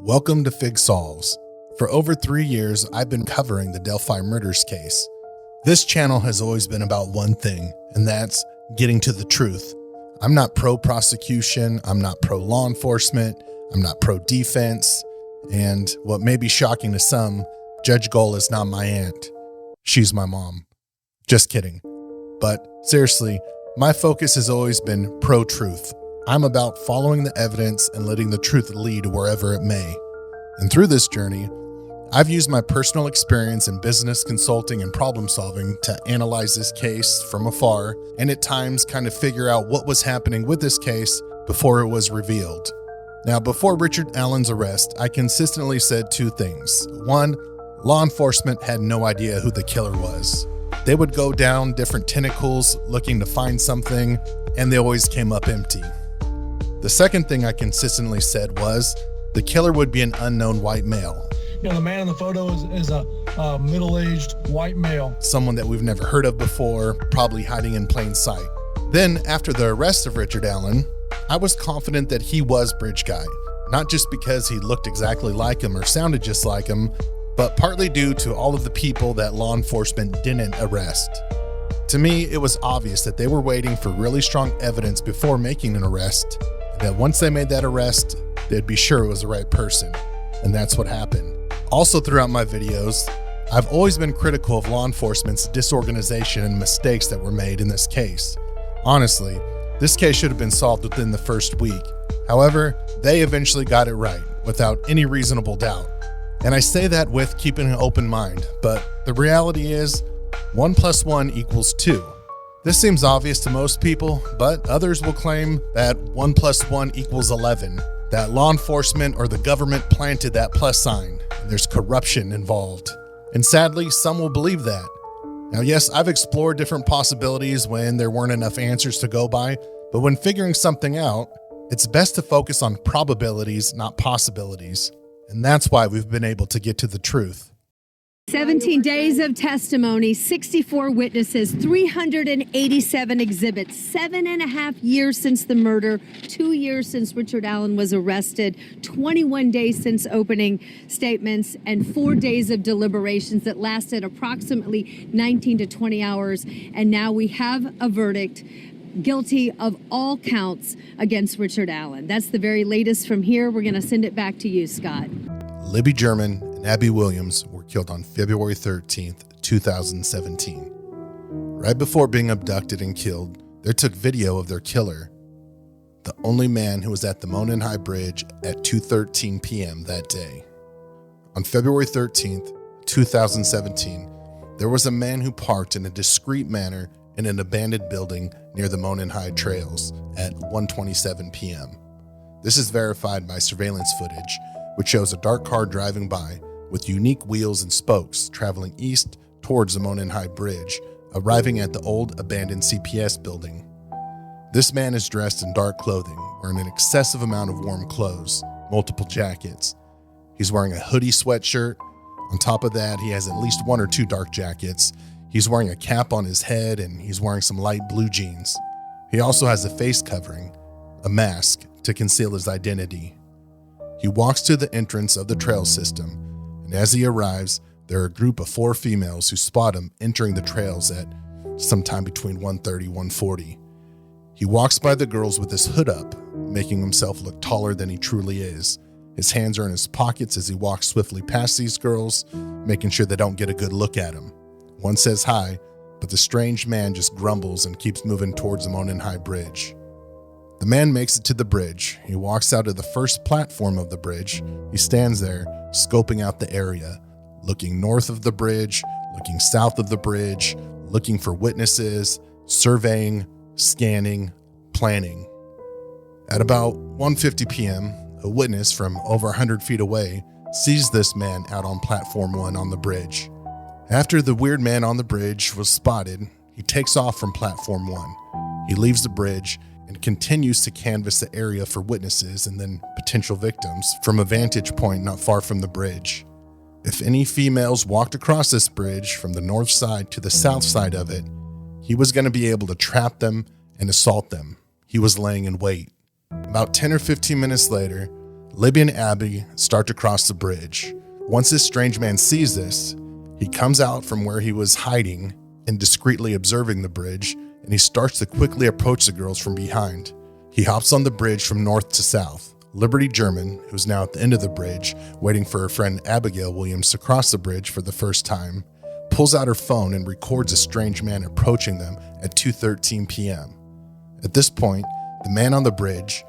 Welcome to Fig.Solves. For over 3 years, I've been covering the Delphi murders case. This channel has always been about one thing, and that's getting to the truth. I'm not pro-prosecution, I'm not pro-law enforcement, I'm not pro-defense, and what may be shocking to some, Judge Gold is not my aunt. She's my mom. Just kidding. But seriously, my focus has always been pro-truth. I'm about following the evidence and letting the truth lead wherever it may. And through this journey, I've used my personal experience in business consulting and problem solving to analyze this case from afar and at times kind of figure out what was happening with this case before it was revealed. Now, before Richard Allen's arrest, I consistently said two things. One, law enforcement had no idea who the killer was. They would go down different tentacles looking to find something, and they always came up empty. The second thing I consistently said was the killer would be an unknown white male. You know, the man in the photo is a middle-aged white male. Someone that we've never heard of before, probably hiding in plain sight. Then, after the arrest of Richard Allen, I was confident that he was Bridge Guy, not just because he looked exactly like him or sounded just like him, but partly due to all of the people that law enforcement didn't arrest. To me, it was obvious that they were waiting for really strong evidence before making an arrest, and that once they made that arrest, they'd be sure it was the right person. And that's what happened. Also, throughout my videos, I've always been critical of law enforcement's disorganization and mistakes that were made in this case. Honestly, this case should have been solved within the first week. However, they eventually got it right, without any reasonable doubt. And I say that with keeping an open mind, but the reality is 1 + 1 = 2. This seems obvious to most people, but others will claim that 1 + 1 = 11, that law enforcement or the government planted that plus sign, and there's corruption involved. And sadly, some will believe that. Now, yes, I've explored different possibilities when there weren't enough answers to go by, but when figuring something out, it's best to focus on probabilities, not possibilities. And that's why we've been able to get to the truth. 17 days of testimony, 64 witnesses, 387 exhibits, 7.5 years since the murder, 2 years since Richard Allen was arrested, 21 days since opening statements, and 4 days of deliberations that lasted approximately 19 to 20 hours. And now we have a verdict, guilty of all counts against Richard Allen. That's the very latest from here. We're going to send it back to you, Scott. Libby German and Abby Williams were killed on February 13th, 2017. Right before being abducted and killed, they took video of their killer, the only man who was at the Monon High Bridge at 2:13 p.m. that day. On February 13th, 2017, there was a man who parked in a discreet manner in an abandoned building near the Monon High trails at 1:27 p.m. This is verified by surveillance footage, which shows a dark car driving by with unique wheels and spokes traveling east towards the Monon High Bridge, arriving at the old abandoned CPS building. This man is dressed in dark clothing, wearing an excessive amount of warm clothes, multiple jackets. He's wearing a hoodie sweatshirt. On top of that, he has at least 1 or 2 dark jackets. He's wearing a cap on his head, and he's wearing some light blue jeans. He also has a face covering, a mask, to conceal his identity. He walks to the entrance of the trail system, and as he arrives, there are a group of 4 females who spot him entering the trails at sometime between 1:30 and 1:40. He walks by the girls with his hood up, making himself look taller than he truly is. His hands are in his pockets as he walks swiftly past these girls, making sure they don't get a good look at him. One says hi, but the strange man just grumbles and keeps moving towards the Monon High Bridge. The man makes it to the bridge. He walks out to the first platform of the bridge. He stands there, scoping out the area, looking north of the bridge, looking south of the bridge, looking for witnesses, surveying, scanning, planning. At about 1:50 p.m., a witness from over 100 feet away sees this man out on platform 1 on the bridge. After the weird man on the bridge was spotted, he takes off from platform 1. He leaves the bridge and continues to canvass the area for witnesses and then potential victims from a vantage point not far from the bridge. If any females walked across this bridge from the north side to the south side of it, he was going to be able to trap them and assault them. He was laying in wait. About 10 or 15 minutes later, Libby and Abby start to cross the bridge. Once this strange man sees this, he comes out from where he was hiding and discreetly observing the bridge, and he starts to quickly approach the girls from behind. He hops on the bridge from north to south. Libby German, who's now at the end of the bridge, waiting for her friend Abigail Williams to cross the bridge for the first time, pulls out her phone and records a strange man approaching them at 2:13 p.m. At this point, the man on the bridge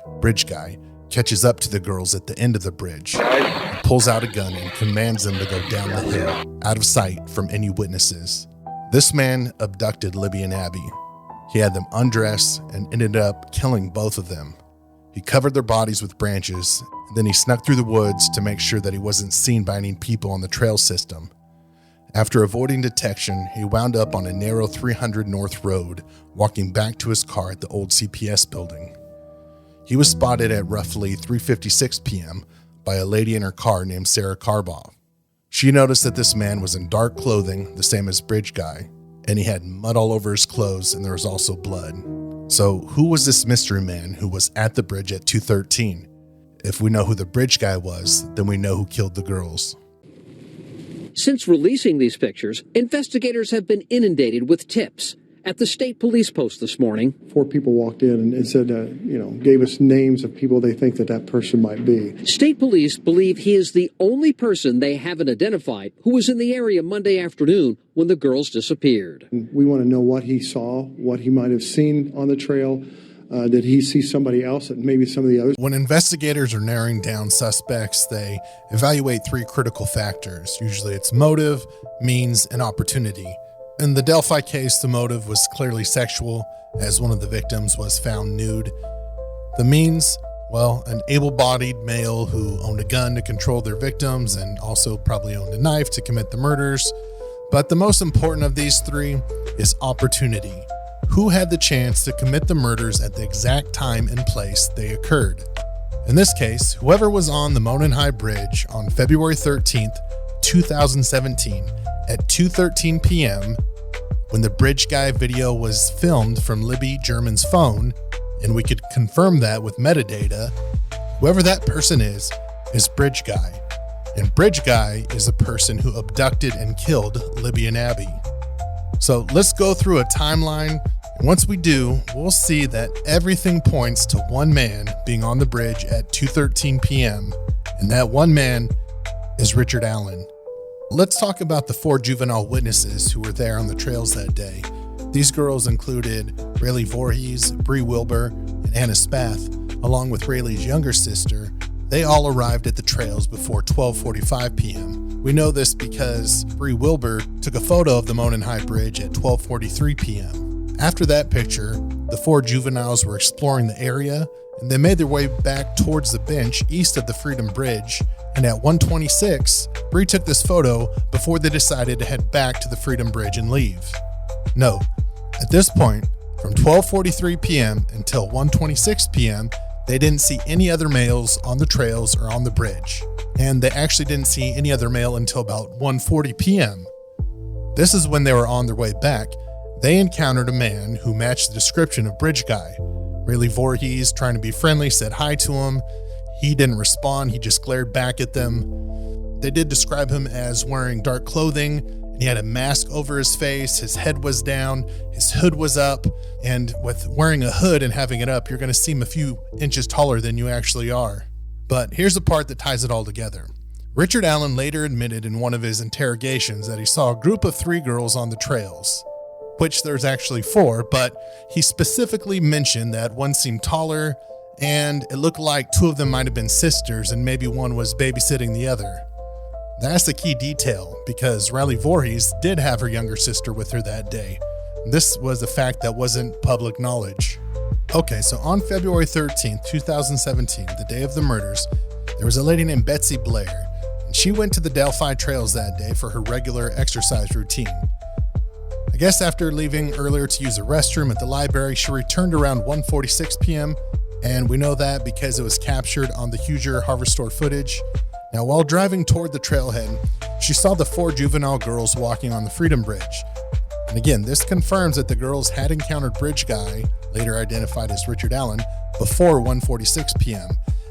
guy, catches up to the girls at the end of the bridge, pulls out a gun and commands them to go down the hill, out of sight from any witnesses. This man abducted Libby and Abby. He had them undressed and ended up killing both of them. He covered their bodies with branches, and then he snuck through the woods to make sure that he wasn't seen by any people on the trail system. After avoiding detection, he wound up on a narrow 300 North Road, walking back to his car at the old CPS building. He was spotted at roughly 3:56 p.m. by a lady in her car named Sarah Karboff. She noticed that this man was in dark clothing, the same as Bridge Guy, and he had mud all over his clothes, and there was also blood. So who was this mystery man who was at the bridge at 2:13? If we know who the Bridge Guy was, then we know who killed the girls. Since releasing these pictures, investigators have been inundated with tips. At the state police post this morning, 4 people walked in and said, gave us names of people they think that person might be. State police believe he is the only person they haven't identified who was in the area Monday afternoon when the girls disappeared. We want to know what he saw, what he might have seen on the trail. Did he see somebody else and maybe some of the others? When investigators are narrowing down suspects, they evaluate 3 critical factors. Usually it's motive, means, and opportunity. In the Delphi case, the motive was clearly sexual, as one of the victims was found nude. The means, well, an able-bodied male who owned a gun to control their victims and also probably owned a knife to commit the murders. But the most important of these 3 is opportunity. Who had the chance to commit the murders at the exact time and place they occurred? In this case, whoever was on the Monon High Bridge on February 13th, 2017 at 2:13 p.m. when the Bridge Guy video was filmed from Libby German's phone, and we could confirm that with metadata, whoever that person is Bridge Guy. And Bridge Guy is the person who abducted and killed Libby and Abby. So let's go through a timeline, and once we do, we'll see that everything points to one man being on the bridge at 2:13 p.m., and that one man is Richard Allen. Let's talk about the 4 juvenile witnesses who were there on the trails that day. These girls included Rayleigh Voorhees, Bree Wilbur, and Anna Spath, along with Rayleigh's younger sister. They all arrived at the trails before 12:45 p.m. We know this because Bree Wilbur took a photo of the Monon High Bridge at 12:43 p.m. After that picture, the 4 juveniles were exploring the area, and they made their way back towards the bench east of the Freedom Bridge, and at 1:26, Bree took this photo before they decided to head back to the Freedom Bridge and leave. Note, at this point, from 12:43 p.m. until 1:26 p.m., they didn't see any other males on the trails or on the bridge, and they actually didn't see any other male until about 1:40 p.m. This is when they were on their way back. They encountered a man who matched the description of Bridge Guy. Rayleigh Voorhees, trying to be friendly, said hi to him. He didn't respond, he just glared back at them. They did describe him as wearing dark clothing, and he had a mask over his face, his head was down, his hood was up, and with wearing a hood and having it up, you're going to seem a few inches taller than you actually are. But here's the part that ties it all together. Richard Allen later admitted in one of his interrogations that he saw a group of 3 girls on the trails, which there's actually 4, but he specifically mentioned that one seemed taller, and it looked like 2 of them might have been sisters and maybe one was babysitting the other. That's the key detail, because Rayleigh Voorhees did have her younger sister with her that day. This was a fact that wasn't public knowledge. Okay, so on February 13th, 2017, the day of the murders, there was a lady named Betsy Blair, and she went to the Delphi trails that day for her regular exercise routine. I guess after leaving earlier to use a restroom at the library, she returned around 1:46 p.m., and we know that because it was captured on the Huger Harvest Store footage. Now, while driving toward the trailhead, she saw the 4 juvenile girls walking on the Freedom Bridge. And again, this confirms that the girls had encountered Bridge Guy, later identified as Richard Allen, before 1:46 p.m.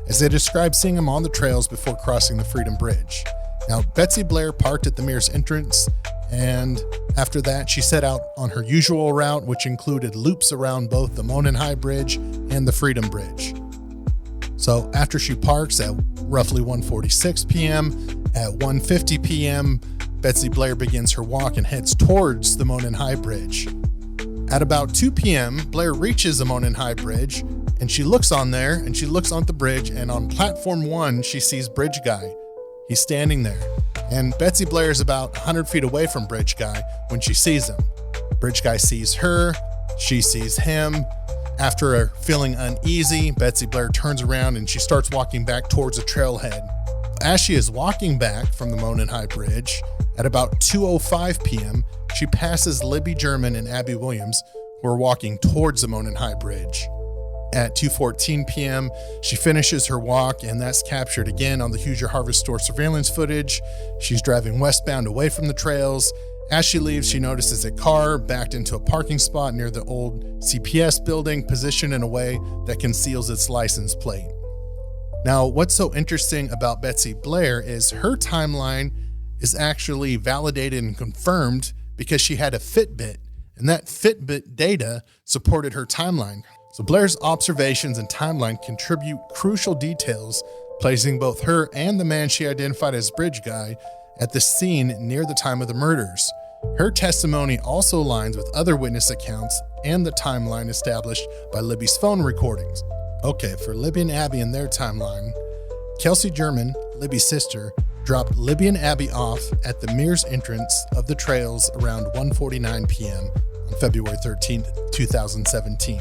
as they described seeing him on the trails before crossing the Freedom Bridge. Now, Betsy Blair parked at the Mears entrance, and after that, she set out on her usual route, which included loops around both the Monon High Bridge and the Freedom Bridge. So after she parks at roughly 1:46 p.m., at 1:50 p.m., Betsy Blair begins her walk and heads towards the Monon High Bridge. At about 2 p.m., Blair reaches the Monon High Bridge, and she looks on there, and she looks on the bridge, and on platform 1, she sees Bridge Guy. He's standing there, and Betsy Blair is about 100 feet away from Bridge Guy when she sees him. Bridge Guy sees her, she sees him. After feeling uneasy, Betsy Blair turns around and she starts walking back towards the trailhead. As she is walking back from the Monon High Bridge, at about 2:05 p.m., she passes Libby German and Abby Williams, who are walking towards the Monon High Bridge. At 2:14 p.m., she finishes her walk, and that's captured again on the Hoosier Harvest Store surveillance footage. She's driving westbound away from the trails. As she leaves, she notices a car backed into a parking spot near the old CPS building, positioned in a way that conceals its license plate. Now, what's so interesting about Betsy Blair is her timeline is actually validated and confirmed because she had a Fitbit, and that Fitbit data supported her timeline. So Blair's observations and timeline contribute crucial details, placing both her and the man she identified as Bridge Guy at the scene near the time of the murders. Her testimony also aligns with other witness accounts and the timeline established by Libby's phone recordings. Okay, for Libby and Abby and their timeline, Kelsey German, Libby's sister, dropped Libby and Abby off at the Mears entrance of the trails around 1:49 p.m. on February 13, 2017.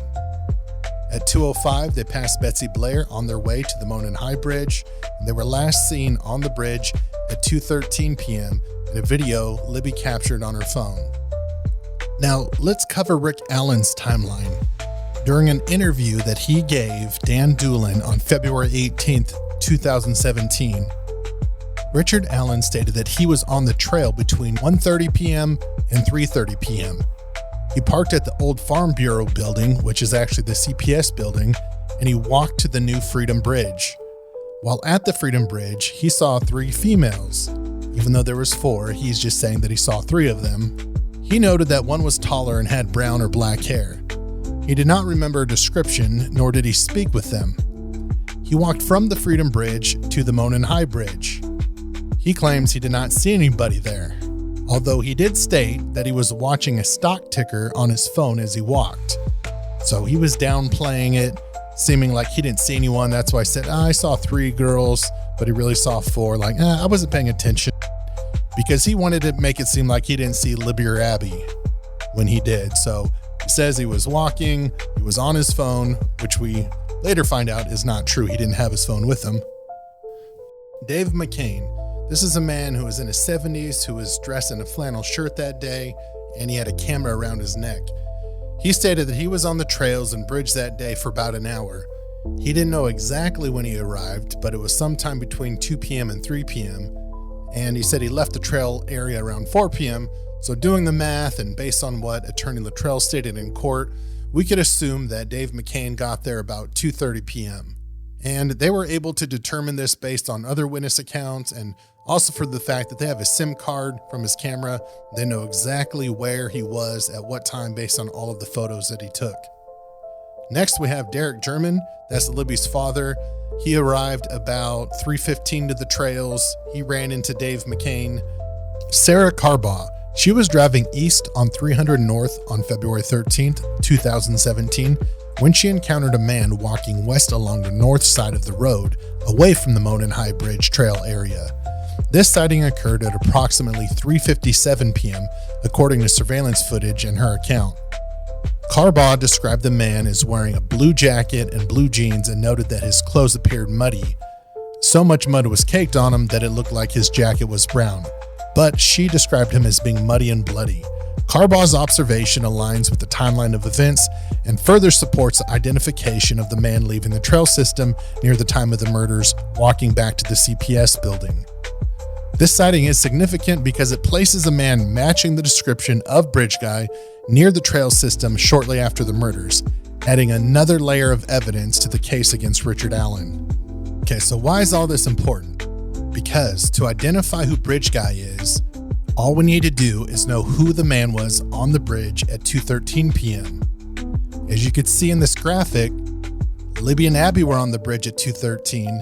At 2:05, they passed Betsy Blair on their way to the Monon High Bridge, and they were last seen on the bridge at 2:13 p.m. in a video Libby captured on her phone. Now, let's cover Rick Allen's timeline. During an interview that he gave Dan Doolin on February 18, 2017, Richard Allen stated that he was on the trail between 1:30 p.m. and 3:30 p.m. He parked at the old Farm Bureau building, which is actually the CPS building, and he walked to the new Freedom Bridge. While at the Freedom Bridge, he saw 3 females. Even though there was 4, he's just saying that he saw 3 of them. He noted that one was taller and had brown or black hair. He did not remember a description, nor did he speak with them. He walked from the Freedom Bridge to the Monon High Bridge. He claims he did not see anybody there, although he did state that he was watching a stock ticker on his phone as he walked. So he was downplaying it, seeming like he didn't see anyone. That's why I said, I saw 3 girls, but he really saw 4. Like, I wasn't paying attention, because he wanted to make it seem like he didn't see Libby or Abby when he did. So he says he was walking, he was on his phone, which we later find out is not true. He didn't have his phone with him. Dave McCain. This is a man who was in his 70s, who was dressed in a flannel shirt that day, and he had a camera around his neck. He stated that he was on the trails and bridge that day for about an hour. He didn't know exactly when he arrived, but it was sometime between 2 p.m. and 3 p.m., and he said he left the trail area around 4 p.m., so doing the math and based on what Attorney Luttrell stated in court, we could assume that Dave McCain got there about 2:30 p.m. And they were able to determine this based on other witness accounts, and also for the fact that they have a SIM card from his camera. They know exactly where he was at what time based on all of the photos that he took. Next, we have Derek German. That's Libby's father. He arrived about 3:15 to the trails. He ran into Dave McCain. Sarah Carbaugh. She was driving east on 300 North on February 13th, 2017, when she encountered a man walking west along the north side of the road, away from the Monon High Bridge trail area. This sighting occurred at approximately 3:57 p.m., according to surveillance footage and her account. Carbaugh described the man as wearing a blue jacket and blue jeans and noted that his clothes appeared muddy. So much mud was caked on him that it looked like his jacket was brown, but she described him as being muddy and bloody. Carbaugh's observation aligns with the timeline of events and further supports the identification of the man leaving the trail system near the time of the murders, walking back to the CPS building. This sighting is significant because it places a man matching the description of Bridge Guy near the trail system shortly after the murders, adding another layer of evidence to the case against Richard Allen. Okay, so why is all this important? Because to identify who Bridge Guy is, all we need to do is know who the man was on the bridge at 2:13 p.m. As you can see in this graphic, Libby and Abby were on the bridge at 2:13,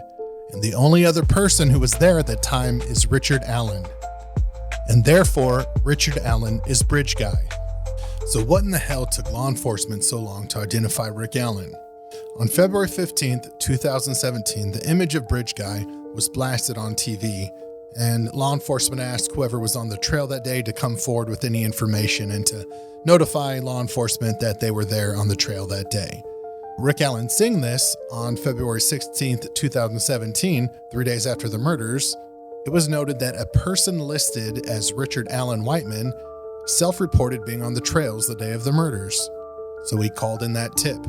and the only other person who was there at that time is Richard Allen. And therefore, Richard Allen is Bridge Guy. So what in the hell took law enforcement so long to identify Rick Allen? On February 15th, 2017, the image of Bridge Guy was blasted on TV, and law enforcement asked whoever was on the trail that day to come forward with any information and to notify law enforcement that they were there on the trail that day. Rick Allen seeing this on February 16th, 2017, 3 days after the murders, it was noted that a person listed as Richard Allen Whiteman self-reported being on the trails the day of the murders. So he called in that tip.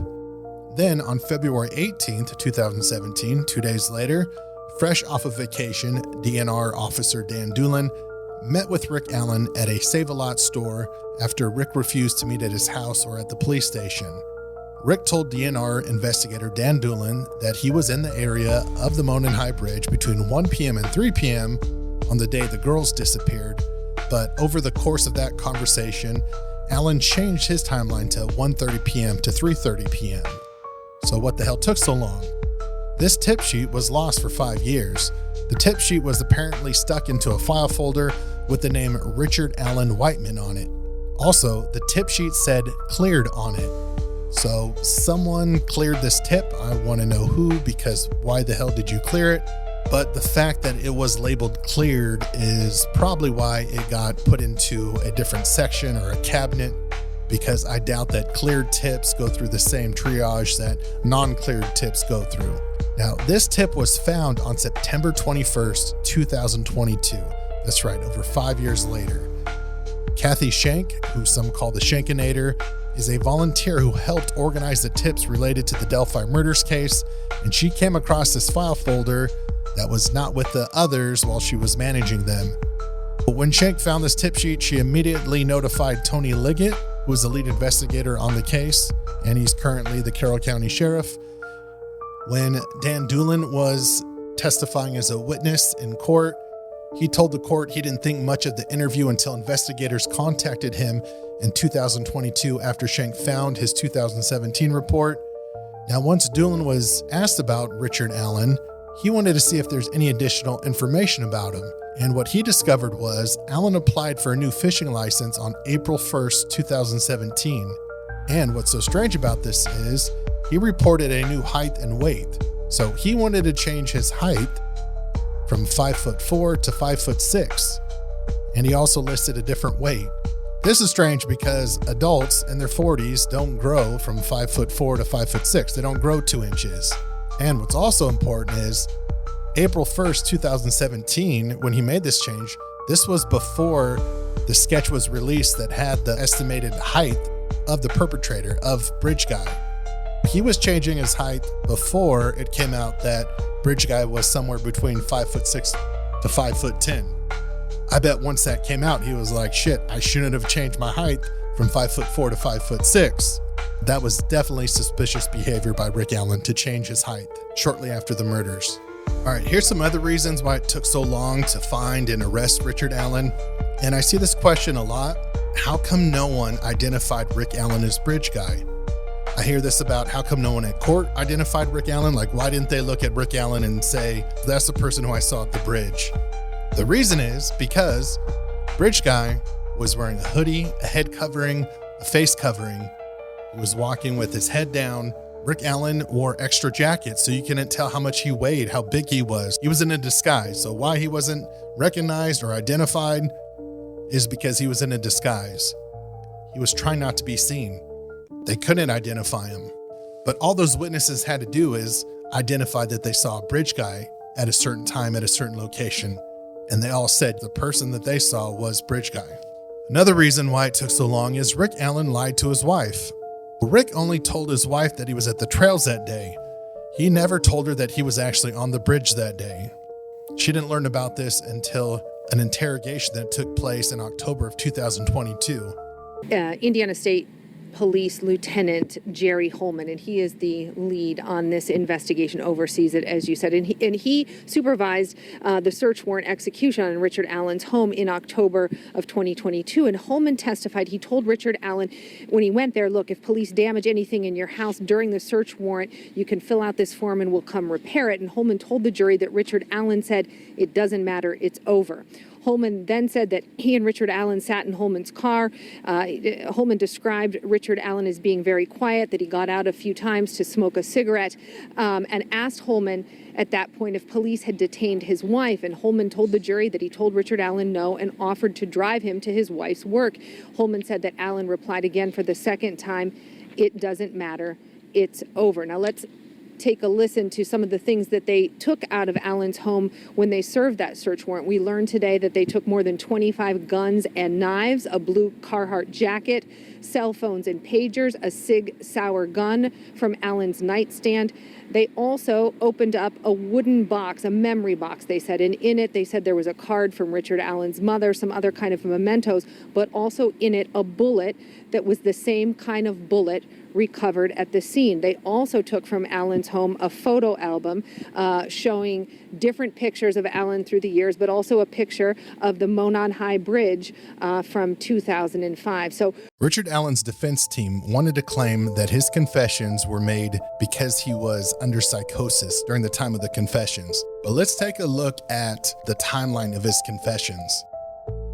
Then on February 18th, 2017, 2 days later, fresh off of vacation, DNR officer Dan Doolin met with Rick Allen at a Save-A-Lot store after Rick refused to meet at his house or at the police station. Rick told DNR investigator Dan Doolin that he was in the area of the Monon High Bridge between 1 p.m. and 3 p.m. on the day the girls disappeared, but over the course of that conversation, Allen changed his timeline to 1:30 p.m. to 3:30 p.m. So what the hell took so long? This tip sheet was lost for 5 years. The tip sheet was apparently stuck into a file folder with the name Richard Allen Whiteman on it. Also, the tip sheet said cleared on it. So someone cleared this tip. I want to know who, because why the hell did you clear it? But the fact that it was labeled cleared is probably why it got put into a different section or a cabinet, because I doubt that cleared tips go through the same triage that non-cleared tips go through. Now, this tip was found on September 21st, 2022. That's right, over 5 years later. Kathy Shank, who some call the Shankinator, is a volunteer who helped organize the tips related to the Delphi murders case, and she came across this file folder that was not with the others while she was managing them. But when Shank found this tip sheet, she immediately notified Tony Liggett, who was the lead investigator on the case, and he's currently the Carroll County Sheriff. When Dan Doolin was testifying as a witness in court, he told the court he didn't think much of the interview until investigators contacted him in 2022 after Shank found his 2017 report. Now, once Doolin was asked about Richard Allen, he wanted to see if there's any additional information about him. And what he discovered was Allen applied for a new fishing license on April 1st, 2017. And what's so strange about this is he reported a new height and weight. So he wanted to change his height from 5'4" to 5'6". And he also listed a different weight. This is strange because adults in their 40s don't grow from 5'4" to 5'6". They don't grow 2 inches. And what's also important is April 1st, 2017, when he made this change, this was before the sketch was released that had the estimated height of the perpetrator, of Bridge Guy. He was changing his height before it came out that Bridge Guy was somewhere between 5'6" to 5'10". I bet once that came out, he was like, shit, I shouldn't have changed my height from 5'4" to 5'6". That was definitely suspicious behavior by Rick Allen to change his height shortly after the murders. All right, here's some other reasons why it took so long to find and arrest Richard Allen. And I see this question a lot. How come no one identified Rick Allen as Bridge Guy? I hear this about how come no one at court identified Rick Allen? Like, why didn't they look at Rick Allen and say, that's the person who I saw at the bridge? The reason is because Bridge Guy was wearing a hoodie, a head covering, a face covering. He was walking with his head down. Rick Allen wore extra jackets so you couldn't tell how much he weighed, how big he was. He was in a disguise. So why he wasn't recognized or identified is because he was in a disguise. He was trying not to be seen. They couldn't identify him. But all those witnesses had to do is identify that they saw a Bridge Guy at a certain time at a certain location. And they all said the person that they saw was Bridge Guy. Another reason why it took so long is Rick Allen lied to his wife. Rick only told his wife that he was at the trails that day. He never told her that he was actually on the bridge that day. She didn't learn about this until an interrogation that took place in October of 2022. Indiana State Police Lieutenant Jerry Holman, and he is the lead on this investigation, oversees it, as you said. And he supervised the search warrant execution on Richard Allen's home in October of 2022. And Holman testified he told Richard Allen when he went there, look, if police damage anything in your house during the search warrant, you can fill out this form and we'll come repair it. And Holman told the jury that Richard Allen said, it doesn't matter, it's over. Holman then said that he and Richard Allen sat in Holman's car. Holman described Richard Allen as being very quiet, that he got out a few times to smoke a cigarette, and asked Holman at that point if police had detained his wife. And Holman told the jury that he told Richard Allen no and offered to drive him to his wife's work. Holman said that Allen replied again for the second time, it doesn't matter, it's over. Now let's take a listen to some of the things that they took out of Allen's home when they served that search warrant. We learned today that they took more than 25 guns and knives, a blue Carhartt jacket, cell phones and pagers, a Sig Sauer gun from Allen's nightstand. They also opened up a wooden box, a memory box, they said, and in it they said there was a card from Richard Allen's mother, some other kind of mementos, but also in it a bullet that was the same kind of bullet recovered at the scene. They also took from Allen's home a photo album showing different pictures of Allen through the years, but also a picture of the Monon High Bridge from 2005. So Richard Allen's defense team wanted to claim that his confessions were made because he was under psychosis during the time of the confessions. But let's take a look at the timeline of his confessions.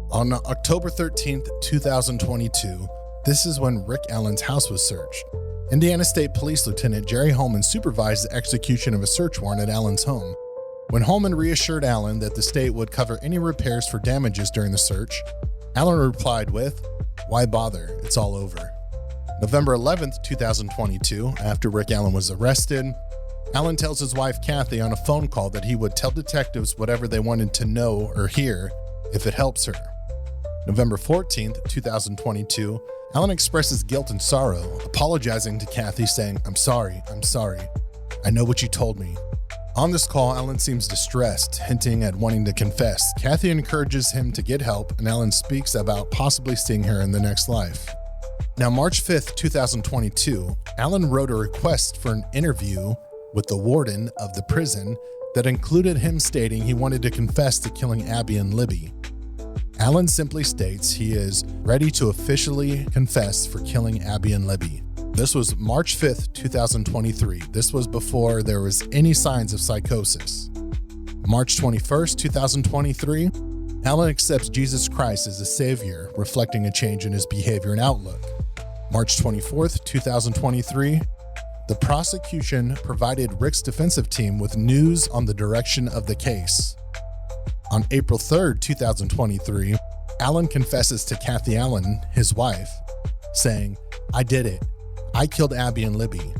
On October 13th, 2022, this is when Rick Allen's house was searched. Indiana State Police Lieutenant Jerry Holman supervised the execution of a search warrant at Allen's home. When Holman reassured Allen that the state would cover any repairs for damages during the search, Allen replied with, "Why bother? It's all over." November 11th, 2022, after Rick Allen was arrested, Allen tells his wife Kathy on a phone call that he would tell detectives whatever they wanted to know or hear if it helps her. November 14th, 2022, Allen expresses guilt and sorrow, apologizing to Kathy, saying, I'm sorry. I know what you told me." On this call, Allen seems distressed, hinting at wanting to confess. Kathy encourages him to get help, and Allen speaks about possibly seeing her in the next life. Now, March 5th, 2022, Allen wrote a request for an interview with the warden of the prison that included him stating he wanted to confess to killing Abby and Libby. Allen simply states he is ready to officially confess for killing Abby and Libby. This was March 5th, 2023. This was before there was any signs of psychosis. March 21st, 2023, Allen accepts Jesus Christ as a savior, reflecting a change in his behavior and outlook. March 24th, 2023, the prosecution provided Rick's defensive team with news on the direction of the case. On April 3rd, 2023, Allen confesses to Kathy Allen, his wife, saying, "I did it. I killed Abby and Libby."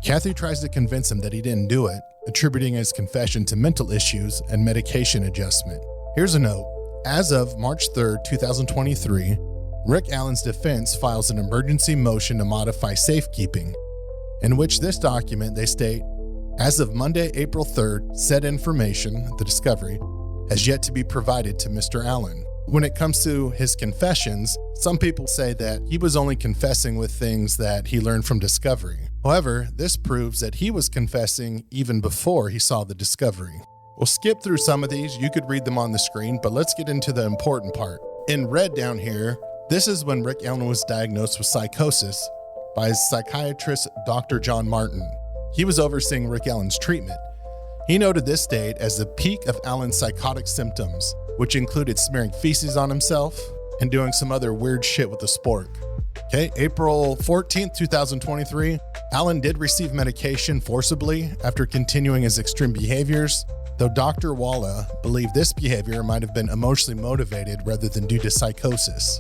Kathy tries to convince him that he didn't do it, attributing his confession to mental issues and medication adjustment. Here's a note. As of March 3rd, 2023, Rick Allen's defense files an emergency motion to modify safekeeping, in which this document they state, as of Monday, April 3rd, said information, the discovery, has yet to be provided to Mr. Allen. When it comes to his confessions, some people say that he was only confessing with things that he learned from discovery. However, this proves that he was confessing even before he saw the discovery. We'll skip through some of these, you could read them on the screen, but let's get into the important part. In red down here, this is when Rick Allen was diagnosed with psychosis by his psychiatrist, Dr. John Martin. He was overseeing Rick Allen's treatment. He noted this date as the peak of Allen's psychotic symptoms, which included smearing feces on himself and doing some other weird shit with a spork. Okay, April 14th, 2023, Allen did receive medication forcibly after continuing his extreme behaviors, though Dr. Walla believed this behavior might have been emotionally motivated rather than due to psychosis.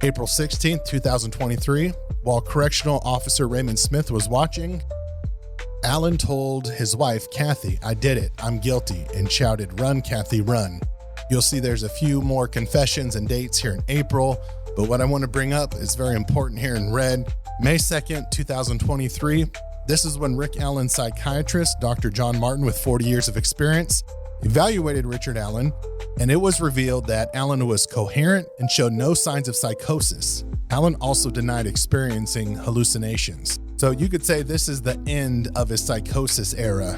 April 16th, 2023, while Correctional Officer Raymond Smith was watching, Allen told his wife, Kathy, "I did it, I'm guilty," and shouted, "Run, Kathy, run." You'll see there's a few more confessions and dates here in April, but what I want to bring up is very important here in red. May 2nd, 2023, this is when Rick Allen's psychiatrist, Dr. John Martin, with 40 years of experience, evaluated Richard Allen, and it was revealed that Allen was coherent and showed no signs of psychosis. Allen also denied experiencing hallucinations. So you could say this is the end of his psychosis era.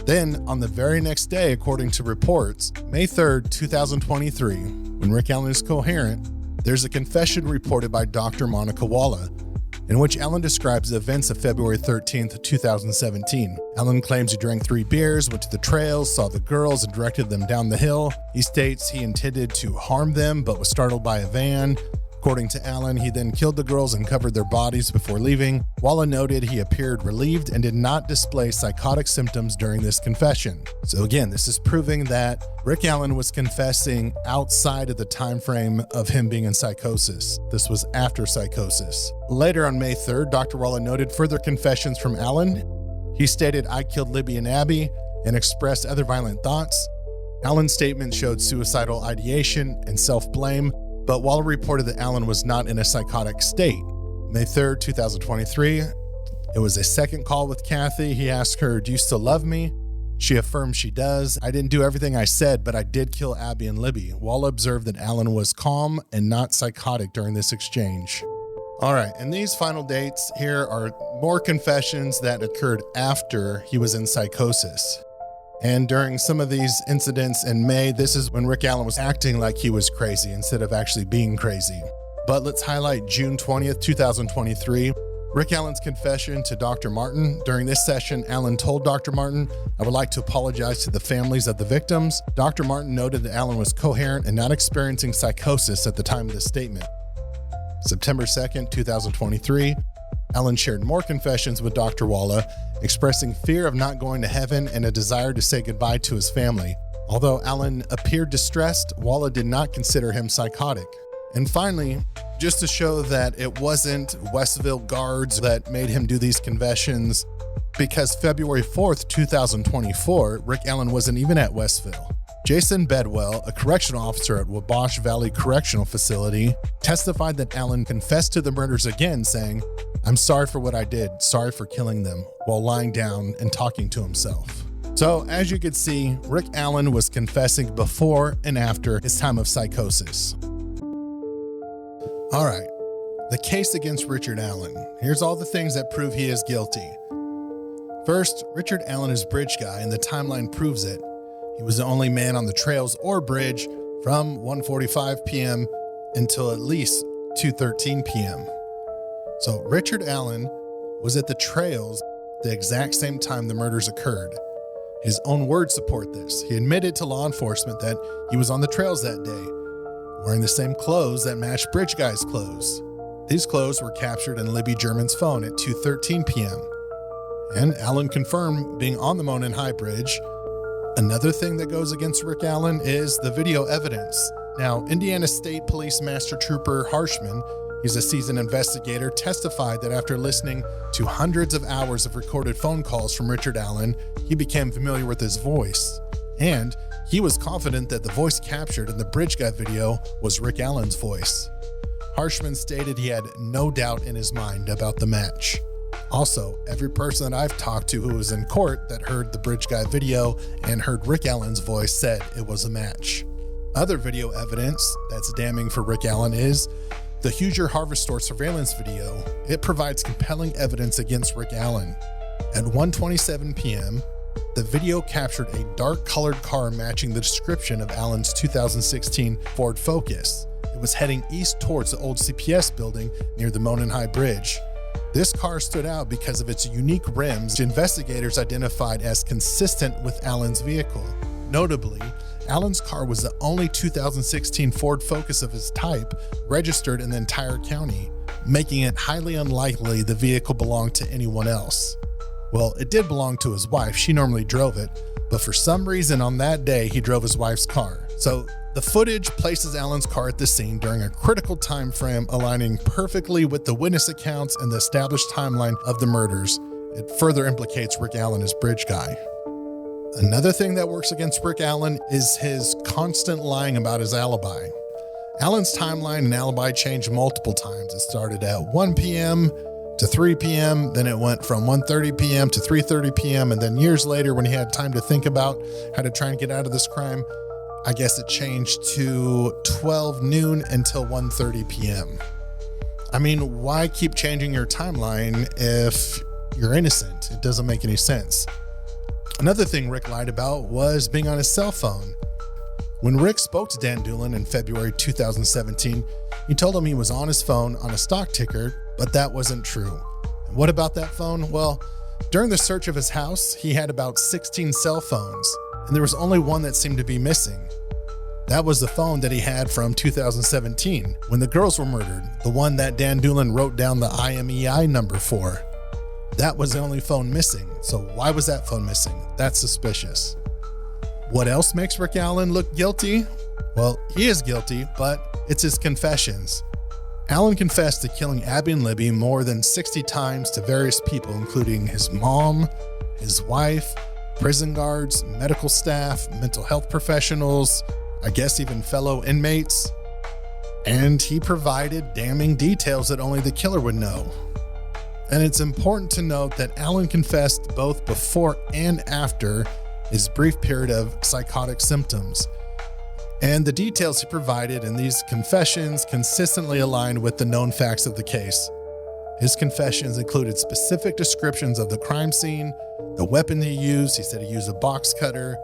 Then, on the very next day, according to reports, May 3rd, 2023, when Rick Allen is coherent, there's a confession reported by Dr. Monica Walla, in which Allen describes the events of February 13th, 2017. Allen claims he drank 3 beers, went to the trails, saw the girls, and directed them down the hill. He states he intended to harm them, but was startled by a van. According to Allen, he then killed the girls and covered their bodies before leaving. Walla noted he appeared relieved and did not display psychotic symptoms during this confession. So again, this is proving that Rick Allen was confessing outside of the time frame of him being in psychosis. This was after psychosis. Later on May 3rd, Dr. Walla noted further confessions from Allen. He stated, "I killed Libby and Abby," and expressed other violent thoughts. Allen's statement showed suicidal ideation and self-blame, but Walla reported that Allen was not in a psychotic state. May 3rd, 2023, it was a second call with Kathy. He asked her, "Do you still love me?" She affirmed she does. "I didn't do everything I said, but I did kill Abby and Libby." Walla observed that Allen was calm and not psychotic during this exchange. All right, and these final dates here are more confessions that occurred after he was in psychosis. And during some of these incidents in May, this is when Rick Allen was acting like he was crazy instead of actually being crazy. But let's highlight June 20th, 2023, Rick Allen's confession to Dr. Martin. During this session, Allen told Dr. Martin, "I would like to apologize to the families of the victims." Dr. Martin noted that Allen was coherent and not experiencing psychosis at the time of this statement. September 2nd, 2023, Allen shared more confessions with Dr. Walla, expressing fear of not going to heaven and a desire to say goodbye to his family. Although Allen appeared distressed, Walla did not consider him psychotic. And finally, just to show that it wasn't Westville guards that made him do these confessions, because February 4th, 2024, Rick Allen wasn't even at Westville. Jason Bedwell, a correctional officer at Wabash Valley Correctional Facility, testified that Allen confessed to the murders again, saying, "I'm sorry for what I did, sorry for killing them," while lying down and talking to himself. So, as you can see, Rick Allen was confessing before and after his time of psychosis. All right, the case against Richard Allen. Here's all the things that prove he is guilty. First, Richard Allen is bridge guy, and the timeline proves it. He was the only man on the trails or bridge from 1:45 p.m. until at least 2:13 p.m. So Richard Allen was at the trails the exact same time the murders occurred. His own words support this. He admitted to law enforcement that he was on the trails that day, wearing the same clothes that matched bridge guy's clothes. These clothes were captured in Libby German's phone at 2:13 p.m. And Allen confirmed being on the Monon High Bridge. Another thing that goes against Rick Allen is the video evidence. Now, Indiana State Police Master Trooper Harshman, he's a seasoned investigator, testified that after listening to hundreds of hours of recorded phone calls from Richard Allen, he became familiar with his voice. And he was confident that the voice captured in the bridge guy video was Rick Allen's voice. Harshman stated he had no doubt in his mind about the match. Also, every person that I've talked to who was in court that heard the bridge guy video and heard Rick Allen's voice said it was a match. Other video evidence that's damning for Rick Allen is the Hoosier Harvest Store surveillance video. It provides compelling evidence against Rick Allen. At 1:27 p.m., the video captured a dark-colored car matching the description of Allen's 2016 Ford Focus. It was heading east towards the old CPS building near the Monon High Bridge. This car stood out because of its unique rims, which investigators identified as consistent with Allen's vehicle. Notably, Allen's car was the only 2016 Ford Focus of its type registered in the entire county, making it highly unlikely the vehicle belonged to anyone else. Well, it did belong to his wife. She normally drove it, but for some reason on that day, he drove his wife's car. So the footage places Allen's car at the scene during a critical time frame, aligning perfectly with the witness accounts and the established timeline of the murders. It further implicates Rick Allen as bridge guy. Another thing that works against Rick Allen is his constant lying about his alibi. Allen's timeline and alibi changed multiple times. It started at 1 p.m. to 3 p.m., then it went from 1:30 p.m. to 3:30 p.m., and then years later when he had time to think about how to try and get out of this crime, I guess it changed to 12 noon until 1:30 p.m. I mean, why keep changing your timeline if you're innocent? It doesn't make any sense. Another thing Rick lied about was being on his cell phone. When Rick spoke to Dan Doolin in February 2017, he told him he was on his phone on a stock ticker, but that wasn't true. And what about that phone? Well, during the search of his house, he had about 16 cell phones, and there was only one that seemed to be missing. That was the phone that he had from 2017, when the girls were murdered, the one that Dan Doolin wrote down the IMEI number for. That was the only phone missing, so why was that phone missing? That's suspicious. What else makes Rick Allen look guilty? Well, he is guilty, but it's his confessions. Allen confessed to killing Abby and Libby more than 60 times to various people, including his mom, his wife, prison guards, medical staff, mental health professionals, I guess even fellow inmates. And he provided damning details that only the killer would know. And it's important to note that Allen confessed both before and after his brief period of psychotic symptoms. And the details he provided in these confessions consistently aligned with the known facts of the case. His confessions included specific descriptions of the crime scene, the weapon he used. He said he used a box cutter,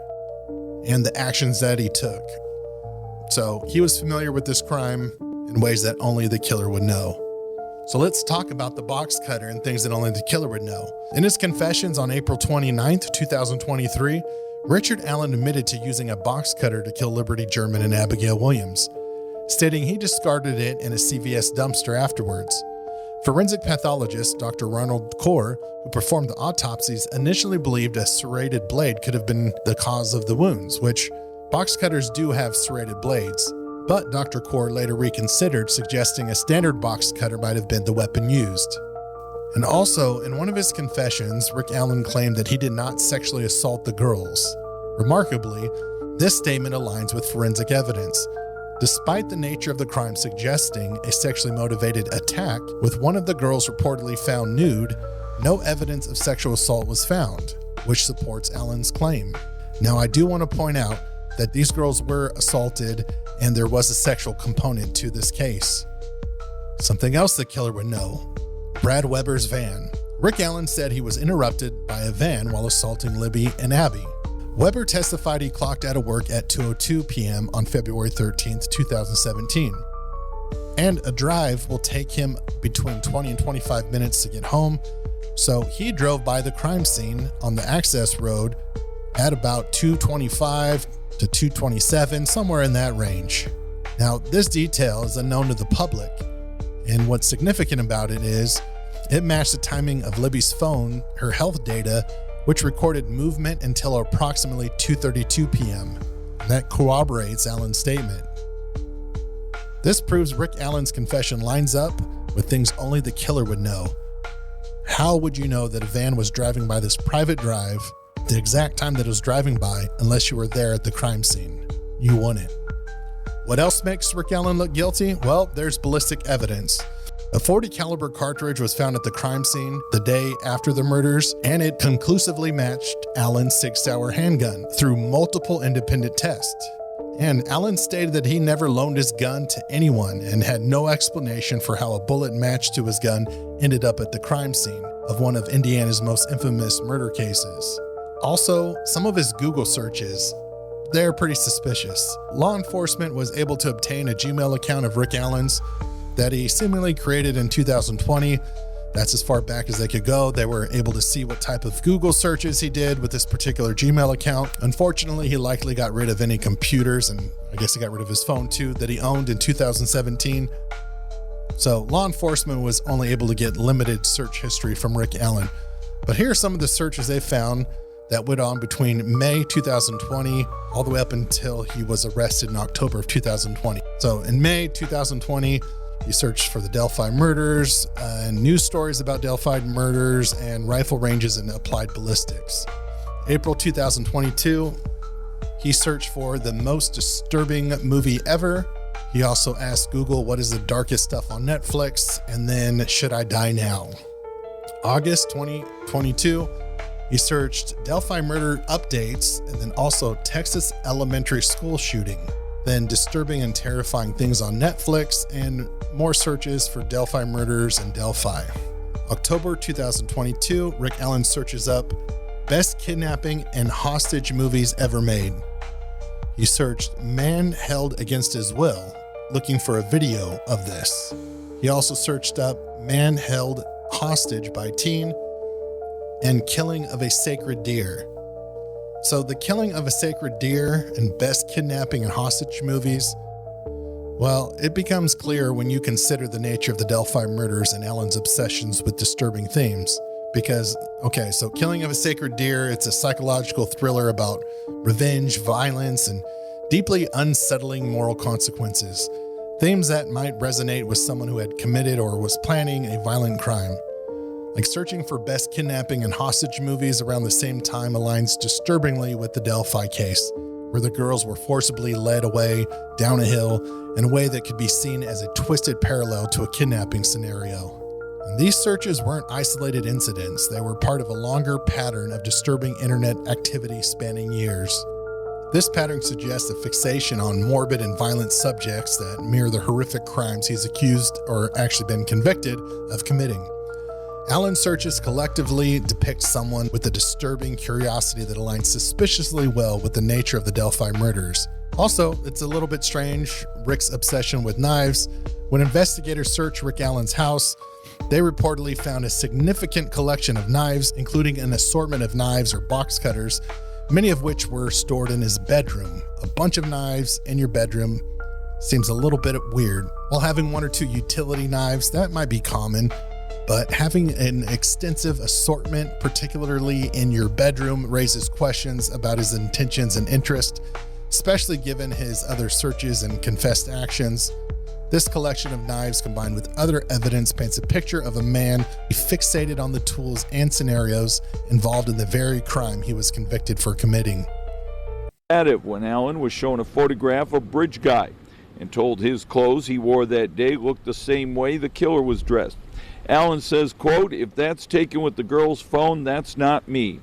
and the actions that he took. So he was familiar with this crime in ways that only the killer would know. So let's talk about the box cutter and things that only the killer would know. In his confessions on April 29th, 2023, Richard Allen admitted to using a box cutter to kill Libby German and Abigail Williams, stating he discarded it in a CVS dumpster afterwards. Forensic pathologist Dr. Ronald Kaur, who performed the autopsies, initially believed a serrated blade could have been the cause of the wounds, which box cutters do have serrated blades. But Dr. Kaur later reconsidered, suggesting a standard box cutter might have been the weapon used. And also, in one of his confessions, Rick Allen claimed that he did not sexually assault the girls. Remarkably, this statement aligns with forensic evidence, despite the nature of the crime suggesting a sexually motivated attack, with one of the girls reportedly found nude. No evidence of sexual assault was found, which supports Allen's claim. Now, I do want to point out that these girls were assaulted and there was a sexual component to this case. Something else the killer would know: Brad Weber's van. Rick Allen said he was interrupted by a van while assaulting Libby and Abby. Weber testified he clocked out of work at 2:02 p.m. on February 13th, 2017. And a drive will take him between 20 and 25 minutes to get home, so he drove by the crime scene on the access road at about 2:25 to 2:27, somewhere in that range. Now, this detail is unknown to the public, and what's significant about it is it matched the timing of Libby's phone, her health data, which recorded movement until approximately 2:32 p.m. That corroborates Allen's statement. This proves Rick Allen's confession lines up with things only the killer would know. How would you know that a van was driving by this private drive the exact time that it was driving by unless you were there at the crime scene? You wouldn't. What else makes Rick Allen look guilty? Well, there's ballistic evidence. A .40 caliber cartridge was found at the crime scene the day after the murders, and it conclusively matched Allen's Sig Sauer handgun through multiple independent tests. And Allen stated that he never loaned his gun to anyone and had no explanation for how a bullet matched to his gun ended up at the crime scene of one of Indiana's most infamous murder cases. Also, some of his Google searches, they're pretty suspicious. Law enforcement was able to obtain a Gmail account of Rick Allen's that he seemingly created in 2020. That's as far back as they could go. They were able to see what type of Google searches he did with this particular Gmail account. Unfortunately, he likely got rid of any computers, and I guess he got rid of his phone too, that he owned in 2017. So law enforcement was only able to get limited search history from Rick Allen. But here are some of the searches they found that went on between May 2020 all the way up until he was arrested in October of 2020. So in May 2020, he searched for the Delphi murders and news stories about Delphi murders and rifle ranges and applied ballistics. April 2022, he searched for the most disturbing movie ever. He also asked Google, what is the darkest stuff on Netflix? And then, should I die now? August 2022, he searched Delphi murder updates and then also Texas elementary school shooting. then disturbing and terrifying things on Netflix, and more searches for Delphi murders in Delphi. October 2022, Rick Allen searches up best kidnapping and hostage movies ever made. He searched man held against his will, looking for a video of this. He also searched up man held hostage by teen and killing of a sacred deer. So the killing of a sacred deer and best kidnapping and hostage movies, well, it becomes clear when you consider the nature of the Delphi murders and Allen's obsessions with disturbing themes. Because, okay, so killing of a sacred deer, it's a psychological thriller about revenge, violence, and deeply unsettling moral consequences. Themes that might resonate with someone who had committed or was planning a violent crime. Like searching for best kidnapping and hostage movies around the same time aligns disturbingly with the Delphi case, where the girls were forcibly led away down a hill in a way that could be seen as a twisted parallel to a kidnapping scenario. And these searches weren't isolated incidents, they were part of a longer pattern of disturbing internet activity spanning years. This pattern suggests a fixation on morbid and violent subjects that mirror the horrific crimes he's accused or actually been convicted of committing. Allen's searches collectively depict someone with a disturbing curiosity that aligns suspiciously well with the nature of the Delphi murders. Also, it's a little bit strange, Rick's obsession with knives. When investigators searched Rick Allen's house, they reportedly found a significant collection of knives, including an assortment of knives or box cutters, many of which were stored in his bedroom. A bunch of knives in your bedroom seems a little bit weird. While having one or two utility knives, that might be common, but having an extensive assortment, particularly in your bedroom, raises questions about his intentions and interest, especially given his other searches and confessed actions. This collection of knives, combined with other evidence, paints a picture of a man fixated on the tools and scenarios involved in the very crime he was convicted for committing. At it when Allen was shown a photograph of Bridge Guy and told his clothes he wore that day looked the same way the killer was dressed. Allen says, quote, "If that's taken with the girl's phone, that's not me.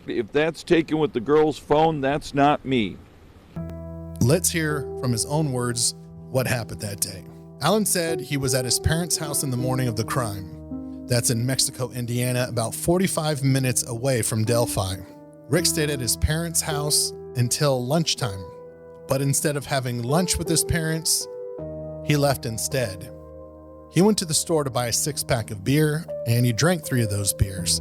If that's taken with the girl's phone, that's not me." Let's hear from his own words what happened that day. Allen said he was at his parents' house in the morning of the crime. That's in Mexico, Indiana, about 45 minutes away from Delphi. Rick stayed at his parents' house until lunchtime, but instead of having lunch with his parents, he left instead. He went to the store to buy a 6-pack of beer, and he drank 3 of those beers.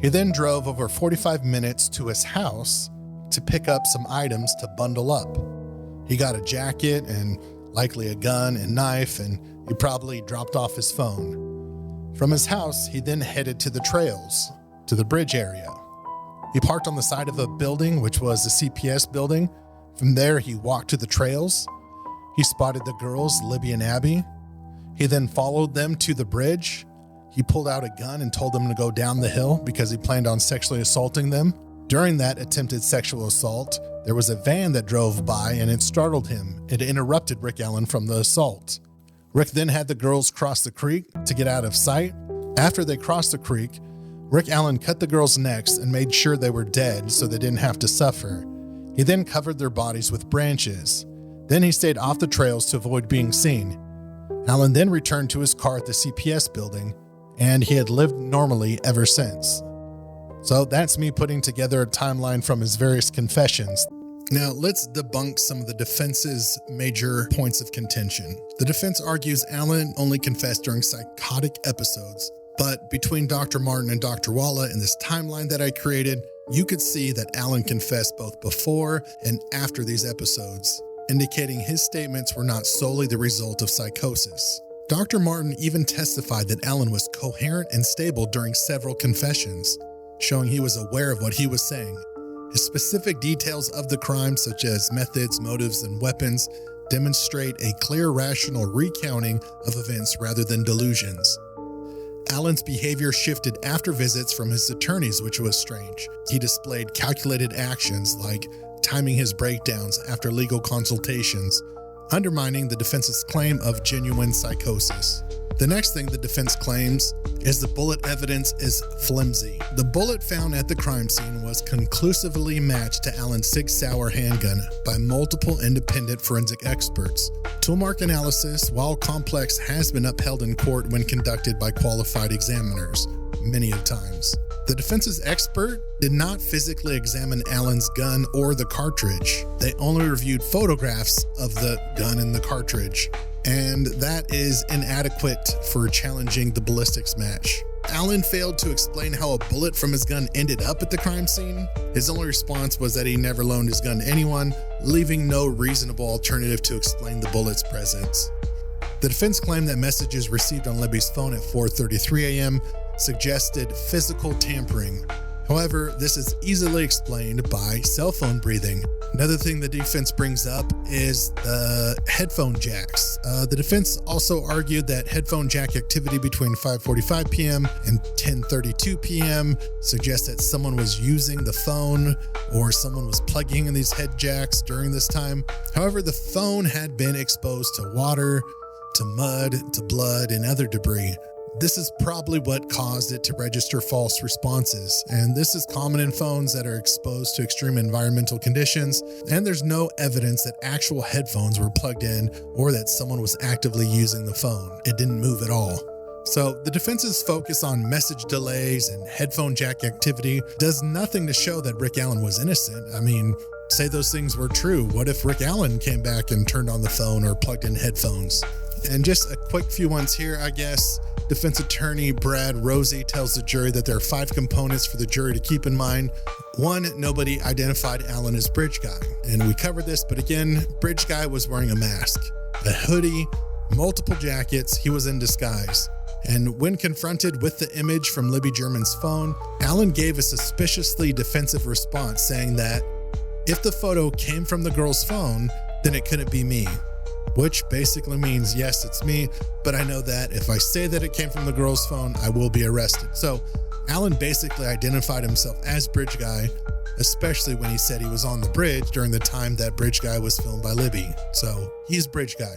He then drove over 45 minutes to his house to pick up some items to bundle up. He got a jacket and likely a gun and knife, and he probably dropped off his phone. From his house, he then headed to the trails, to the bridge area. He parked on the side of a building, which was the CPS building. From there, he walked to the trails. He spotted the girls, Libby and Abby. He then followed them to the bridge. He pulled out a gun and told them to go down the hill because he planned on sexually assaulting them. During that attempted sexual assault, there was a van that drove by and it startled him. It interrupted Rick Allen from the assault. Rick then had the girls cross the creek to get out of sight. After they crossed the creek, Rick Allen cut the girls' necks and made sure they were dead so they didn't have to suffer. He then covered their bodies with branches. Then he stayed off the trails to avoid being seen. Allen then returned to his car at the CPS building, and he had lived normally ever since. So that's me putting together a timeline from his various confessions. Now let's debunk some of the defense's major points of contention. The defense argues Allen only confessed during psychotic episodes, but between Dr. Martin and Dr. Walla in this timeline that I created, you could see that Allen confessed both before and after these episodes, indicating his statements were not solely the result of psychosis. Dr. Martin even testified that Allen was coherent and stable during several confessions, showing he was aware of what he was saying. His specific details of the crime, such as methods, motives, and weapons, demonstrate a clear, rational recounting of events rather than delusions. Allen's behavior shifted after visits from his attorneys, which was strange. He displayed calculated actions like timing his breakdowns after legal consultations, undermining the defense's claim of genuine psychosis. The next thing the defense claims is the bullet evidence is flimsy. The bullet found at the crime scene was conclusively matched to Allen's Sig Sauer handgun by multiple independent forensic experts. Toolmark analysis, while complex, has been upheld in court when conducted by qualified examiners, many of times. The defense's expert did not physically examine Allen's gun or the cartridge. They only reviewed photographs of the gun and the cartridge, and that is inadequate for challenging the ballistics match. Allen failed to explain how a bullet from his gun ended up at the crime scene. His only response was that he never loaned his gun to anyone, leaving no reasonable alternative to explain the bullet's presence. The defense claimed that messages received on Libby's phone at 4:33 a.m. suggested physical tampering. However, this is easily explained by cell phone breathing. Another thing the defense brings up is the headphone jacks. The defense also argued that headphone jack activity between 5:45 p.m. and 10:32 p.m. suggests that someone was using the phone or someone was plugging in these head jacks during this time. However, the phone had been exposed to water, to mud, to blood, and other debris. This is probably what caused it to register false responses, and this is common in phones that are exposed to extreme environmental conditions, and there's no evidence that actual headphones were plugged in or that someone was actively using the phone. It didn't move at all. So the defense's focus on message delays and headphone jack activity does nothing to show that Rick Allen was innocent. I mean, say those things were true. What if Rick Allen came back and turned on the phone or plugged in headphones? And just a quick few ones here, I guess. Defense attorney Brad Rosie tells the jury that there are 5 components for the jury to keep in mind. 1, nobody identified Allen as Bridge Guy. And we covered this, but again, Bridge Guy was wearing a mask, a hoodie, multiple jackets. He was in disguise. And when confronted with the image from Libby German's phone, Allen gave a suspiciously defensive response, saying that if the photo came from the girl's phone, then it couldn't be me. Which basically means, yes, it's me, but I know that if I say that it came from the girl's phone, I will be arrested. So Allen basically identified himself as Bridge Guy, especially when he said he was on the bridge during the time that Bridge Guy was filmed by Libby. So he's Bridge Guy.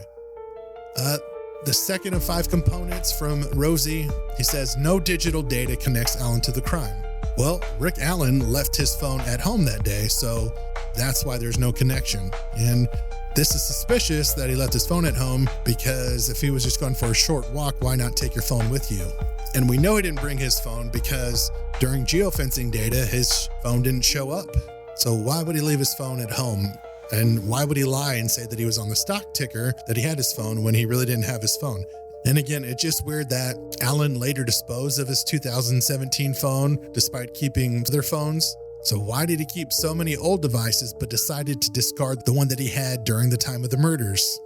The second of 5 components from Rosie, he says no digital data connects Allen to the crime. Well, Rick Allen left his phone at home that day, so that's why there's no connection. And this is suspicious that he left his phone at home, because if he was just going for a short walk, why not take your phone with you? And we know he didn't bring his phone because during geofencing data, his phone didn't show up. So why would he leave his phone at home? And why would he lie and say that he was on the stock ticker that he had his phone when he really didn't have his phone? And again, it's just weird that Allen later disposed of his 2017 phone despite keeping other phones. So why did he keep so many old devices but decided to discard the one that he had during the time of the murders?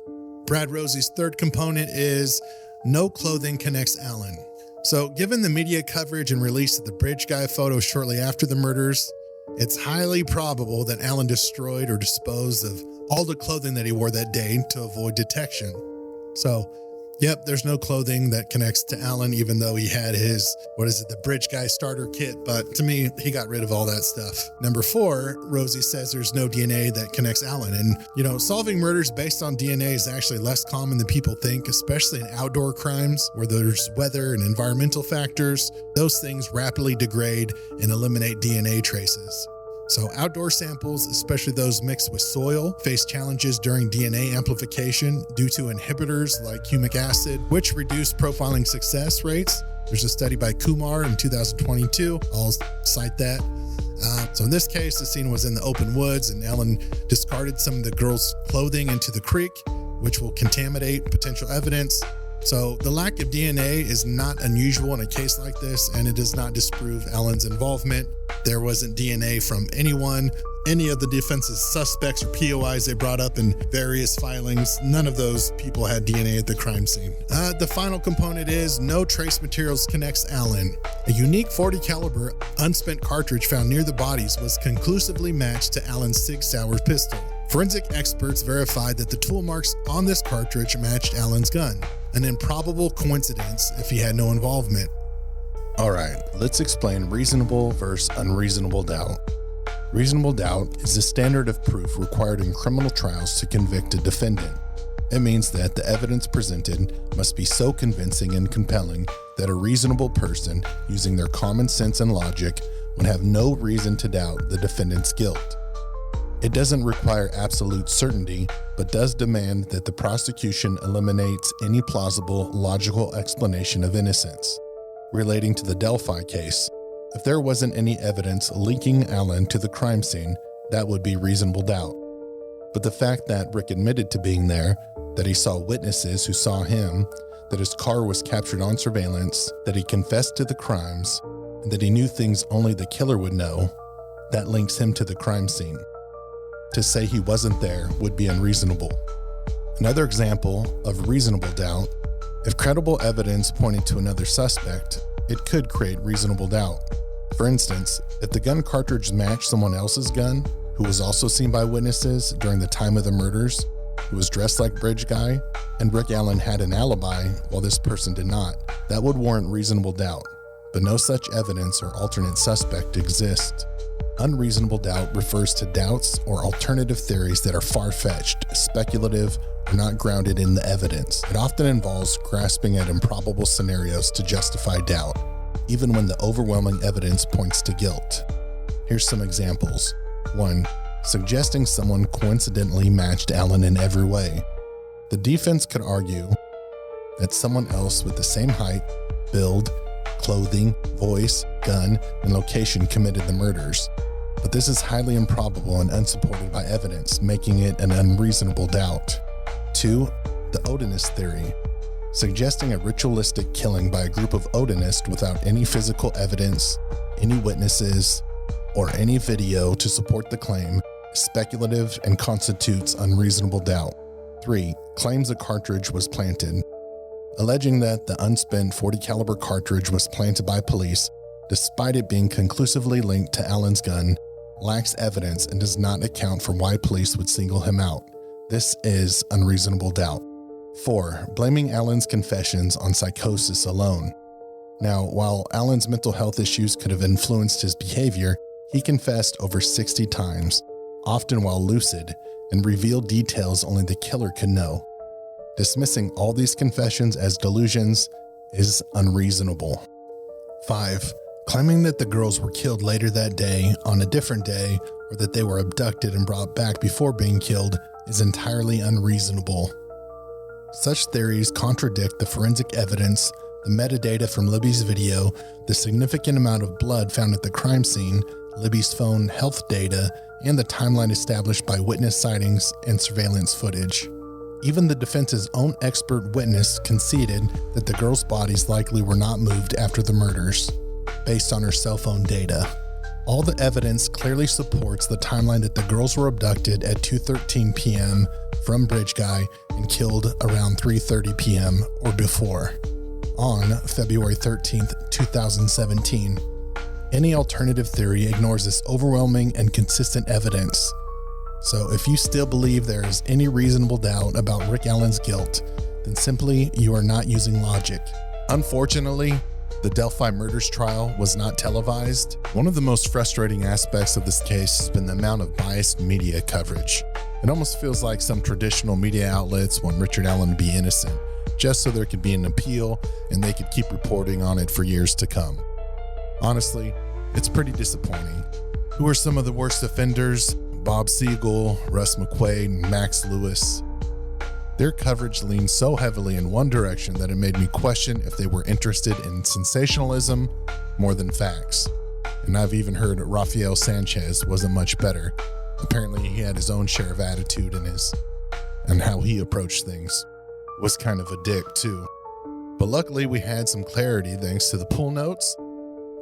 Brad Rosie's third component is no clothing connects Allen. So given the media coverage and release of the Bridge Guy photo shortly after the murders, it's highly probable that Allen destroyed or disposed of all the clothing that he wore that day to avoid detection. So yep, there's no clothing that connects to Allen, even though he had his, the Bridge Guy starter kit. But to me, he got rid of all that stuff. Number 4, Rosie says there's no DNA that connects Allen. And, solving murders based on DNA is actually less common than people think, especially in outdoor crimes where there's weather and environmental factors. Those things rapidly degrade and eliminate DNA traces. So outdoor samples, especially those mixed with soil, face challenges during DNA amplification due to inhibitors like humic acid, which reduce profiling success rates. There's a study by Kumar in 2022. I'll cite that. So in this case, the scene was in the open woods, and Allen discarded some of the girl's clothing into the creek, which will contaminate potential evidence. So the lack of DNA is not unusual in a case like this, and it does not disprove Allen's involvement. There wasn't DNA from anyone, any of the defense's suspects or POIs they brought up in various filings. None of those people had DNA at the crime scene. The final component is no trace materials connects Allen. A unique 40 caliber unspent cartridge found near the bodies was conclusively matched to Allen's Sig Sauer pistol. Forensic experts verified that the tool marks on this cartridge matched Allen's gun. An improbable coincidence if he had no involvement. All right, let's explain reasonable versus unreasonable doubt. Reasonable doubt is the standard of proof required in criminal trials to convict a defendant. It means that the evidence presented must be so convincing and compelling that a reasonable person using their common sense and logic would have no reason to doubt the defendant's guilt. It doesn't require absolute certainty, but does demand that the prosecution eliminates any plausible, logical explanation of innocence. Relating to the Delphi case, if there wasn't any evidence linking Allen to the crime scene, that would be reasonable doubt. But the fact that Rick admitted to being there, that he saw witnesses who saw him, that his car was captured on surveillance, that he confessed to the crimes, and that he knew things only the killer would know, that links him to the crime scene. To say he wasn't there would be unreasonable. Another example of reasonable doubt, if credible evidence pointed to another suspect, it could create reasonable doubt. For instance, if the gun cartridge matched someone else's gun, who was also seen by witnesses during the time of the murders, who was dressed like Bridge Guy, and Rick Allen had an alibi while this person did not, that would warrant reasonable doubt. But no such evidence or alternate suspect exists. Unreasonable doubt refers to doubts or alternative theories that are far-fetched, speculative, or not grounded in the evidence. It often involves grasping at improbable scenarios to justify doubt, even when the overwhelming evidence points to guilt. Here's some examples. 1. Suggesting someone coincidentally matched Allen in every way. The defense could argue that someone else with the same height, build, clothing, voice, gun, and location committed the murders. But this is highly improbable and unsupported by evidence, making it an unreasonable doubt. 2. The Odinist theory. Suggesting a ritualistic killing by a group of Odinists without any physical evidence, any witnesses, or any video to support the claim is speculative and constitutes unreasonable doubt. 3. Claims a cartridge was planted. Alleging that the unspent .40 caliber cartridge was planted by police, despite it being conclusively linked to Allen's gun, lacks evidence and does not account for why police would single him out. This is unreasonable doubt. 4. Blaming Allen's confessions on psychosis alone. Now, while Allen's mental health issues could have influenced his behavior, he confessed over 60 times, often while lucid, and revealed details only the killer could know. Dismissing all these confessions as delusions is unreasonable. 5. Claiming that the girls were killed later that day, on a different day, or that they were abducted and brought back before being killed is entirely unreasonable. Such theories contradict the forensic evidence, the metadata from Libby's video, the significant amount of blood found at the crime scene, Libby's phone health data, and the timeline established by witness sightings and surveillance footage. Even the defense's own expert witness conceded that the girls' bodies likely were not moved after the murders, based on her cell phone data. All the evidence clearly supports the timeline that the girls were abducted at 2:13 p.m. from Bridge Guy and killed around 3:30 p.m. or before, on February 13th, 2017. Any alternative theory ignores this overwhelming and consistent evidence. So if you still believe there is any reasonable doubt about Rick Allen's guilt, then simply you are not using logic. Unfortunately, the Delphi murders trial was not televised. One of the most frustrating aspects of this case has been the amount of biased media coverage. It almost feels like some traditional media outlets want Richard Allen to be innocent, just so there could be an appeal and they could keep reporting on it for years to come. Honestly, it's pretty disappointing. Who are some of the worst offenders? Bob Siegel, Russ McQuaid, and Max Lewis. Their coverage leaned so heavily in one direction that it made me question if they were interested in sensationalism more than facts. And I've even heard Rafael Sanchez wasn't much better. Apparently he had his own share of attitude and how he approached things. Was kind of a dick too. But luckily we had some clarity thanks to the pool notes,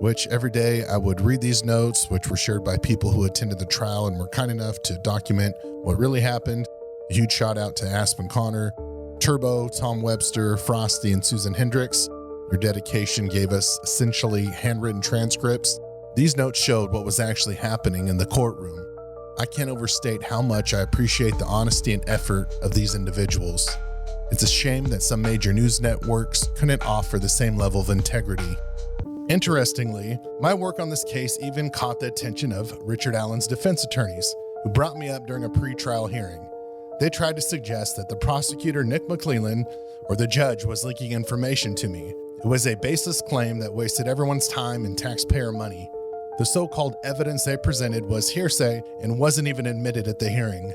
which every day I would read these notes, which were shared by people who attended the trial and were kind enough to document what really happened. A huge shout out to Aspen Connor, Turbo, Tom Webster, Frosty, and Susan Hendricks. Your dedication gave us essentially handwritten transcripts. These notes showed what was actually happening in the courtroom. I can't overstate how much I appreciate the honesty and effort of these individuals. It's a shame that some major news networks couldn't offer the same level of integrity. Interestingly, my work on this case even caught the attention of Richard Allen's defense attorneys, who brought me up during a pre-trial hearing. They tried to suggest that the prosecutor, Nick McClellan, or the judge was leaking information to me. It was a baseless claim that wasted everyone's time and taxpayer money. The so-called evidence they presented was hearsay and wasn't even admitted at the hearing.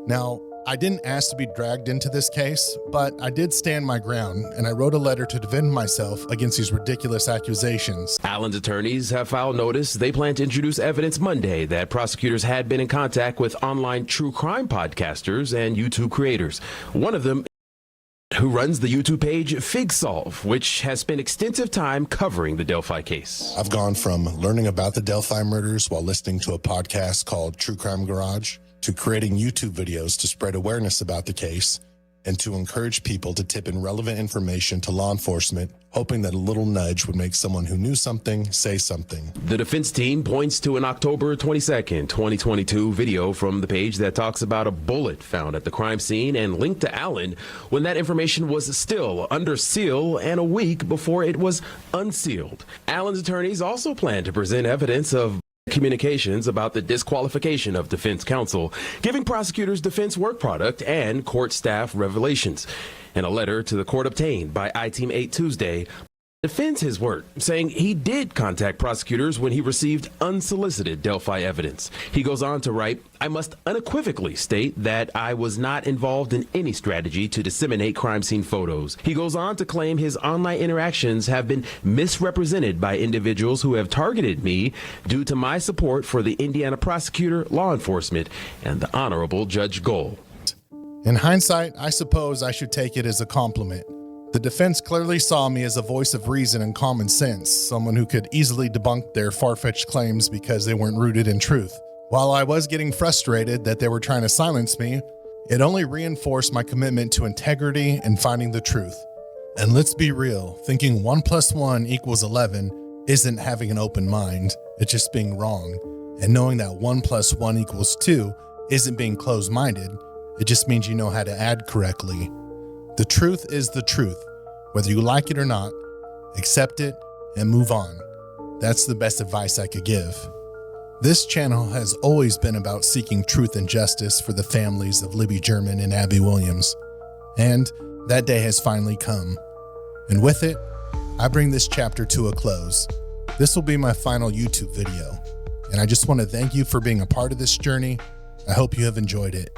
Now, I didn't ask to be dragged into this case, but I did stand my ground, and I wrote a letter to defend myself against these ridiculous accusations. Allen's attorneys have filed notice. They plan to introduce evidence Monday that prosecutors had been in contact with online true crime podcasters and YouTube creators. One of them who runs the YouTube page Fig.Solves, which has spent extensive time covering the Delphi case. I've gone from learning about the Delphi murders while listening to a podcast called True Crime Garage to creating YouTube videos to spread awareness about the case and to encourage people to tip in relevant information to law enforcement, hoping that a little nudge would make someone who knew something say something. The defense team points to an October 22nd, 2022 video from the page that talks about a bullet found at the crime scene and linked to Allen when that information was still under seal and a week before it was unsealed. Allen's attorneys also plan to present evidence of communications about the disqualification of defense counsel, giving prosecutors defense work product and court staff revelations. In a letter to the court obtained by I-Team 8 Tuesday, defends his work, saying he did contact prosecutors when he received unsolicited Delphi evidence. He goes on to write, "I must unequivocally state that I was not involved in any strategy to disseminate crime scene photos." He goes on to claim his online interactions have been misrepresented by individuals who have targeted me due to my support for the Indiana prosecutor, law enforcement, and the Honorable Judge Gold. In hindsight, I suppose I should take it as a compliment. The defense clearly saw me as a voice of reason and common sense, someone who could easily debunk their far-fetched claims because they weren't rooted in truth. While I was getting frustrated that they were trying to silence me, it only reinforced my commitment to integrity and finding the truth. And let's be real, thinking 1 + 1 = 11 isn't having an open mind, it's just being wrong. And knowing that 1 + 1 = 2 isn't being closed-minded, it just means you know how to add correctly. The truth is the truth. Whether you like it or not, accept it and move on. That's the best advice I could give. This channel has always been about seeking truth and justice for the families of Libby German and Abby Williams. And that day has finally come. And with it, I bring this chapter to a close. This will be my final YouTube video. And I just want to thank you for being a part of this journey. I hope you have enjoyed it.